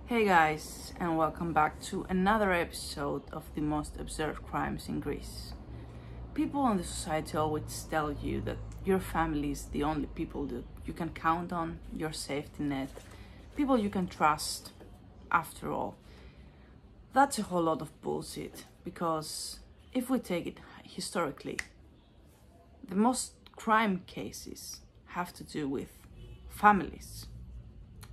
Hey guys, and welcome back to another episode of the most observed crimes in Greece. People in the society always tell you that your family is the only people that you can count on, your safety net, people you can trust. After all, that's a whole lot of bullshit, because if we take it historically, the most crime cases have to do with families.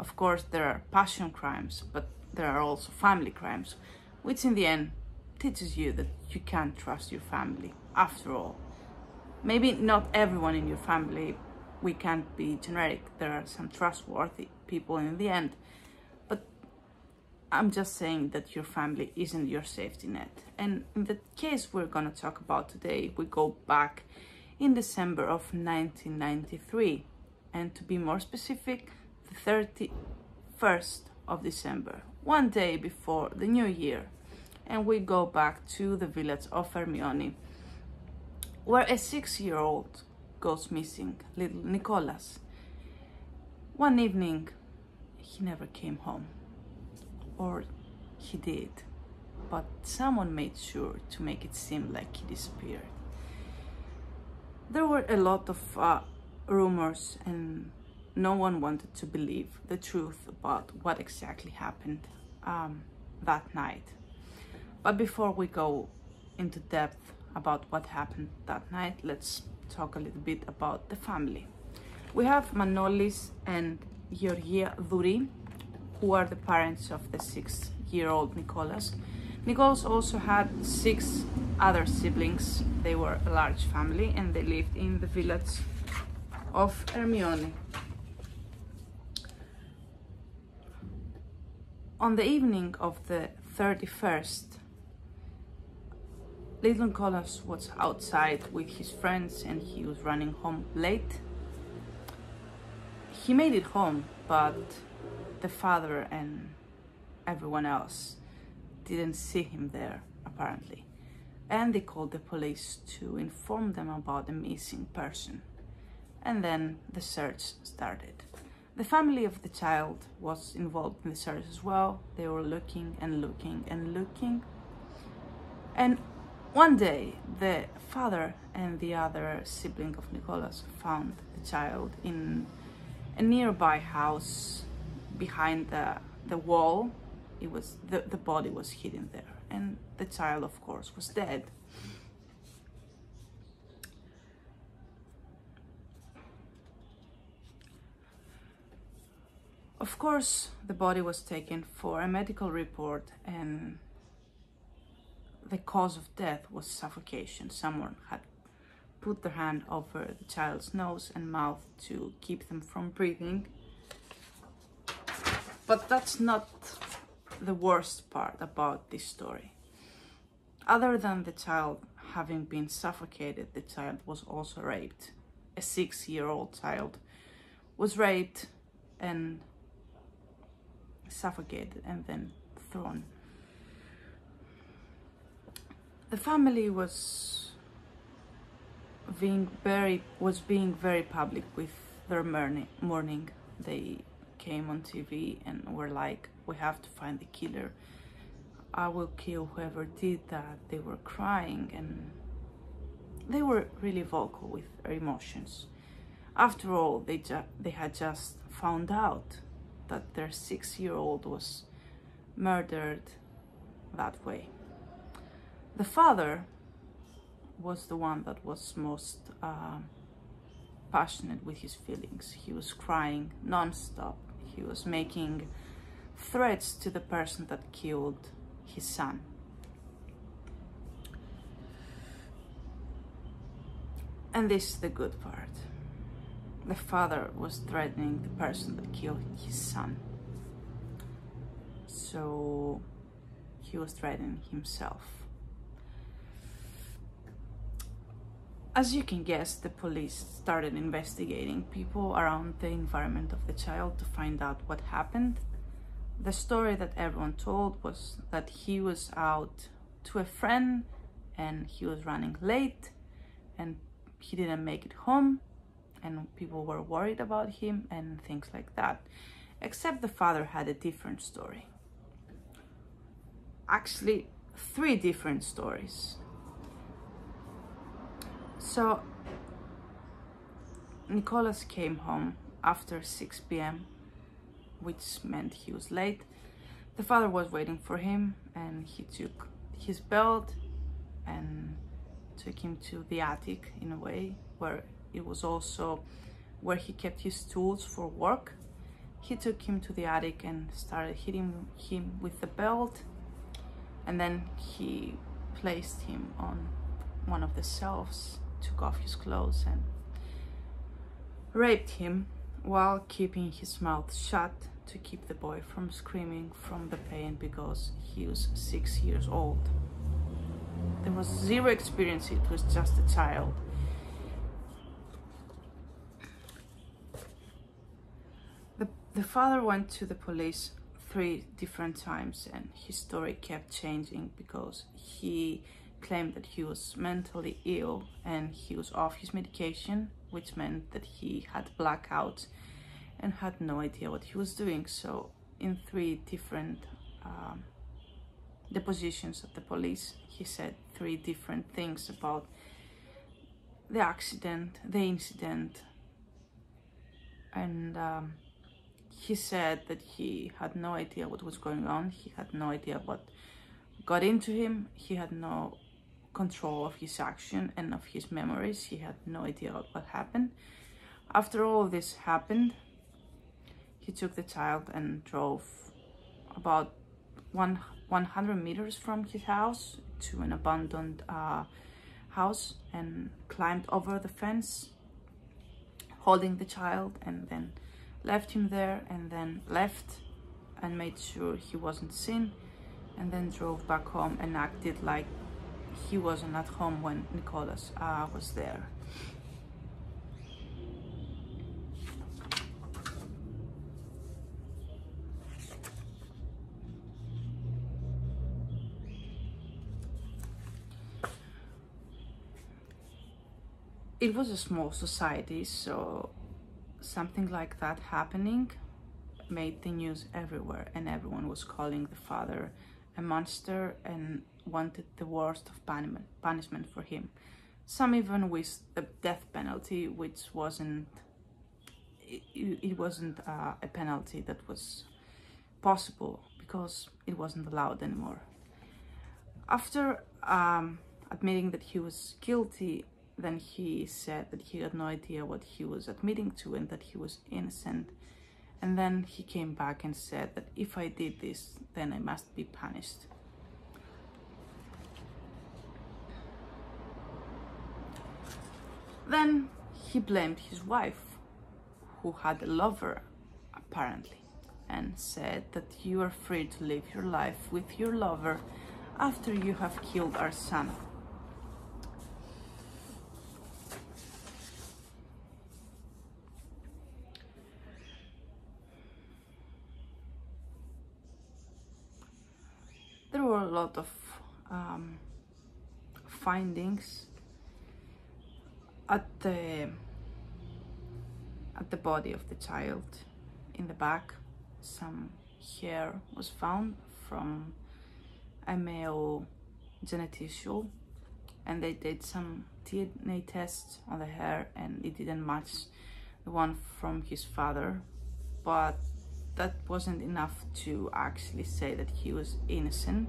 Of course, there are passion crimes, but there are also family crimes, which in the end teaches you that you can't trust your family. After all, maybe not everyone in your family, we can't be generic, there are some trustworthy people in the end, but I'm just saying that your family isn't your safety net. And in the case we're gonna talk about today, we go back in December of 1993, and to be more specific, the 31st of December, one day before the new year, and we go back to the village of Ermioni, where a 6-year-old goes missing, little Nicholas. One evening, he never came home, or he did, but someone made sure to make it seem like he disappeared. There were a lot of rumors, and no one wanted to believe the truth about what exactly happened that night. But before we go into depth about what happened that night, let's talk a little bit about the family. We have Manolis and Douris, who are the parents of the 6-year-old Nicholas. Nicholas also had 6 other siblings. They were a large family and they lived in the village of Ermioni. On the evening of the 31st, little Nicholas was outside with his friends and he was running home late. He made it home, but the father and everyone else didn't see him there, apparently. And they called the police to inform them about a missing person. And then the search started. The family of the child was involved in the search as well. They were looking and looking and looking. And one day, the father and the other sibling of Nicholas found the child in a nearby house behind the wall. It was the body was hidden there, and the child, of course, was dead. Of course, the body was taken for a medical report, and the cause of death was suffocation. Someone had put their hand over the child's nose and mouth to keep them from breathing. But that's not the worst part about this story. Other than the child having been suffocated, the child was also raped. A 6-year-old child was raped and suffocated and then thrown. The family was being very public with their mourning. They came on TV and were like, "We have to find the killer. I will kill whoever did that." They were crying and they were really vocal with their emotions. After all, they had just found out that their 6-year-old was murdered that way. The father was the one that was most passionate with his feelings. He was crying non-stop. He was making threats to the person that killed his son. And this is the good part. The father was threatening the person that killed his son. So he was threatening himself. As you can guess, the police started investigating people around the environment of the child to find out what happened. The story that everyone told was that he was out to a friend and he was running late and he didn't make it home, and people were worried about him and things like that. Except the father had a different story. actually 3 different stories. So Nicholas came home after 6 p.m., which meant he was late. The father was waiting for him, and he took his belt and took him to the attic, in a way, where it was also where he kept his tools for work. He took him to the attic and started hitting him with the belt, and then he placed him on one of the shelves, took off his clothes and raped him while keeping his mouth shut to keep the boy from screaming from the pain, because he was 6 years old. There was 0 experience, it was just a child. The father went to the police 3 different times, and his story kept changing because he claimed that he was mentally ill and he was off his medication, which meant that he had blackouts and had no idea what he was doing. So in 3 different depositions at the police, he said 3 different things about the accident, the incident, and he said that he had no idea what was going on. He had no idea what got into him. He had no control of his action and of his memories. He had no idea what happened. After all of this happened, he took the child and drove about 100 meters from his house to an abandoned house and climbed over the fence, holding the child, and then left him there, and then left and made sure he wasn't seen, and then drove back home and acted like he wasn't at home when Nicholas was there. It was a small society, so something like that happening made the news everywhere, and everyone was calling the father a monster and wanted the worst of punishment for him. Some even with the death penalty, which wasn't a penalty that was possible because it wasn't allowed anymore. After admitting that he was guilty, then he said that he had no idea what he was admitting to and that he was innocent. And then he came back and said that if I did this, then I must be punished. Then he blamed his wife, who had a lover, apparently, and said that you are free to live your life with your lover after you have killed our son. There were a lot of findings at the body of the child. In the back, some hair was found from a male geniticial, and they did some DNA tests on the hair, and it didn't match the one from his father, but that wasn't enough to actually say that he was innocent.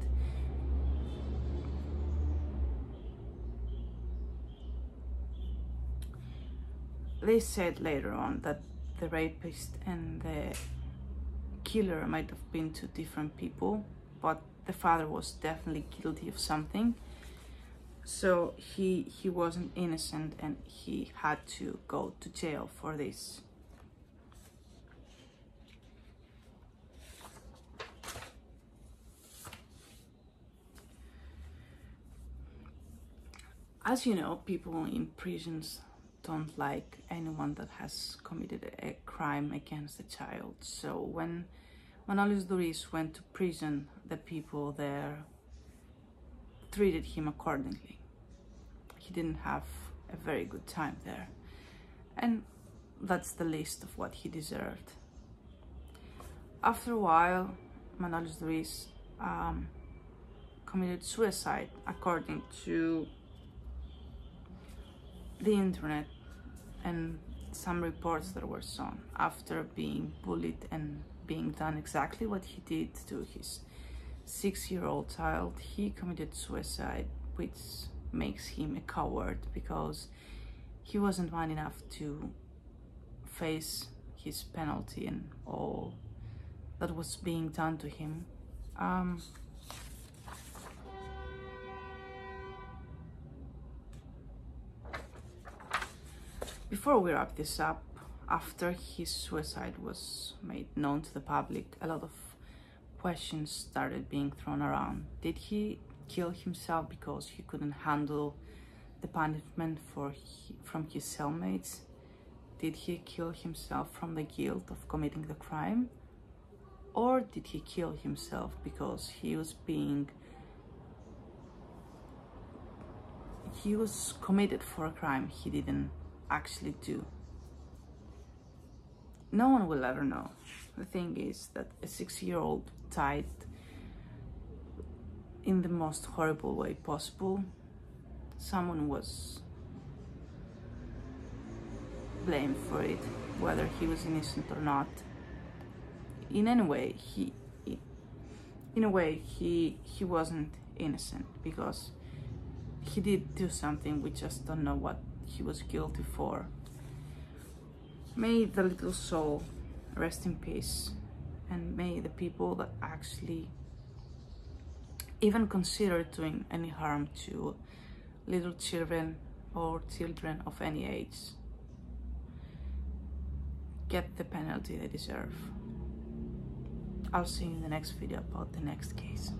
They said later on that the rapist and the killer might have been 2 different people, but the father was definitely guilty of something. So he wasn't innocent, and he had to go to jail for this. As you know, people in prisons don't like anyone that has committed a crime against a child. So when Manolis Douris went to prison, the people there treated him accordingly. He didn't have a very good time there, and that's the least of what he deserved. After a while, Manolis Douris committed suicide, according to the internet and some reports that were shown, after being bullied and being done exactly what he did to his 6-year-old child. He committed suicide, which makes him a coward, because he wasn't man enough to face his penalty and all that was being done to him. Before we wrap this up, after his suicide was made known to the public, a lot of questions started being thrown around. Did he kill himself because he couldn't handle the punishment from his cellmates? Did he kill himself from the guilt of committing the crime? Or did he kill himself because he was committed for a crime he didn't actually do? No one will ever know. The thing is that a 6-year-old died in the most horrible way possible. Someone was blamed for it, whether he was innocent or not. In a way, he wasn't innocent, because he did do something. We just don't know what he was guilty for. May the little soul rest in peace, and may the people that actually even consider doing any harm to little children or children of any age get the penalty they deserve. I'll see you in the next video about the next case.